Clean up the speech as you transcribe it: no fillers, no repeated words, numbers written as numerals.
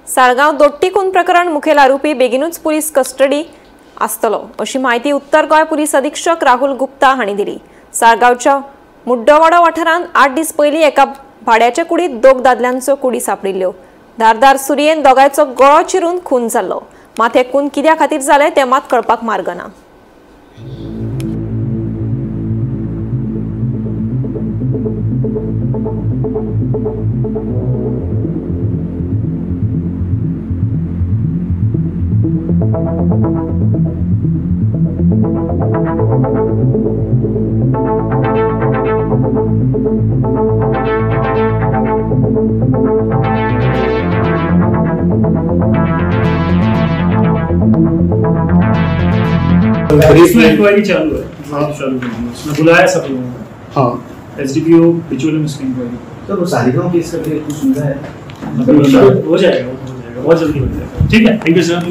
साळगांव दोट्टी खून प्रकरण मुखेल आरोपी बेगीनूच पुलीस कस्टडी आसतलो अशी माहिती उत्तर गोय पुलीस अधीक्षक राहुल गुप्ता हांणी दिली। साळगांवच्या मुड्डोवाडो वाठारांत 8 दीस पयलीं एका भाड्याच्या कुडीत 2 दादल्यांचो कुडी सापडिल्ल्यो। धारदार सुरयेन दोगांयचो गळो चिरून खून जाल्लो। मात हे खून कित्या खातीर जाले तें मात कळपाक मार्ग ना। इंक्वायरी चालू है, आप चालू करेंगे, उसने बुलाया सब लोगों को। हाँ, एसडीपीओ बिचौलियों में उसकी इंक्वायरी। तो सालिगांव केस का कुछ सुना है? हो जाएगा, बहुत जल्दी हो जाएगा। ठीक है, थैंक यू सर।